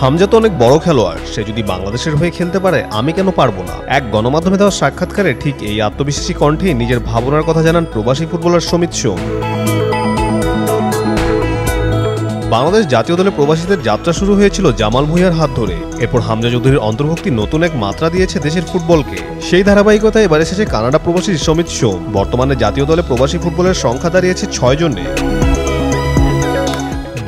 হামজা তো অনেক বড় খেলোয়াড়, সে যদি বাংলাদেশের হয়ে খেলতে পারে আমি কেন পারবো না। এক গণমাধ্যমে দেওয়া সাক্ষাৎকারে ঠিক এই আত্মবিশ্বাসী কণ্ঠে নিজের ভাবনার কথা জানান প্রবাসী ফুটবলার সমিত সোম। বাংলাদেশ জাতীয় দলে প্রবাসীদের যাত্রা শুরু হয়েছিল জামাল ভুঁইয়ার হাত ধরে। এরপর হামজা চৌধুরীর অন্তর্ভুক্তি নতুন এক মাত্রা দিয়েছে দেশের ফুটবলকে। সেই ধারাবাহিকতায় এবার এসেছে কানাডা প্রবাসী সমিত সোম। বর্তমানে জাতীয় দলে প্রবাসী ফুটবলের সংখ্যা দাঁড়িয়েছে 6 জনে।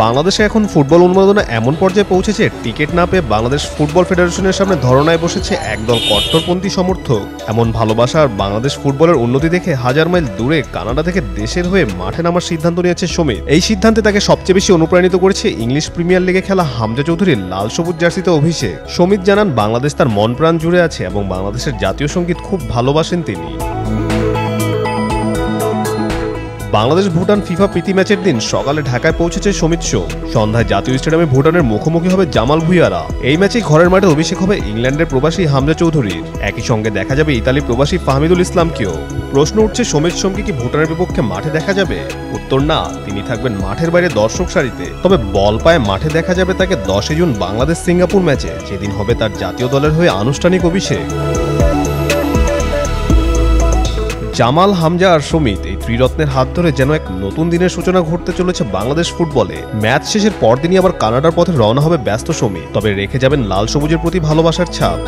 বাংলাদেশে এখন ফুটবল উন্মাদনা এমন পর্যায়ে পৌঁছেছে, টিকিট না পেয়ে বাংলাদেশ ফুটবল ফেডারেশনের সামনে ধরনায় বসেছে একদল কট্টরপন্থী সমর্থক। এমন ভালোবাসা আর বাংলাদেশ ফুটবলের উন্নতি দেখে হাজার মাইল দূরে কানাডা থেকে দেশের হয়ে মাঠে নামার সিদ্ধান্ত নিয়েছে সমিত। এই সিদ্ধান্তে তাকে সবচেয়ে বেশি অনুপ্রাণিত করেছে ইংলিশ প্রিমিয়ার লিগে খেলা হামজা চৌধুরীর লাল সবুজ জার্সিতে অভিষেক। সমিত জানান, বাংলাদেশ তার মন প্রাণ জুড়ে আছে এবং বাংলাদেশের জাতীয় সঙ্গীত খুব ভালোবাসেন তিনি। বাংলাদেশ ভুটান ফিফা প্রীতি ম্যাচের দিন সকালে ঢাকায় পৌঁছেছে সমিত সোম। সন্ধ্যায় জাতীয় স্টেডিয়ামে ভুটানের মুখোমুখি হবে জামাল ভুঁইয়ারা। এই ম্যাচেই ঘরের মাঠে অভিষেক হবে ইংল্যান্ডের প্রবাসী হামজা চৌধুরীর। একই সঙ্গে দেখা যাবে ইতালি প্রবাসী ফাহমিদুল ইসলামকেও। প্রশ্ন উঠছে, সমিত সোমকে কি ভুটানের বিপক্ষে মাঠে দেখা যাবে? উত্তর না, তিনি থাকবেন মাঠের বাইরে দর্শক সারিতে। তবে বল পায়ে মাঠে দেখা যাবে তাকে 10 জুন বাংলাদেশ সিঙ্গাপুর ম্যাচে, যেদিন হবে তার জাতীয় দলের হয়ে আনুষ্ঠানিক অভিষেক। জামাল, হামজা আর সমিত এই ত্রিরত্নের হাত ধরে যেন এক নতুন দিনের সূচনা ঘটতে চলেছে বাংলাদেশ ফুটবলে। ম্যাচ শেষের পরদিনই আবার কানাডার পথে রওনা হবে ব্যস্ত সমিত, তবে রেখে যাবেন লাল সবুজের প্রতি ভালোবাসার ছাপ।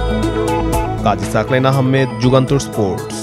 কাজী সাকলাইন আহমেদ, যুগান্তর স্পোর্টস।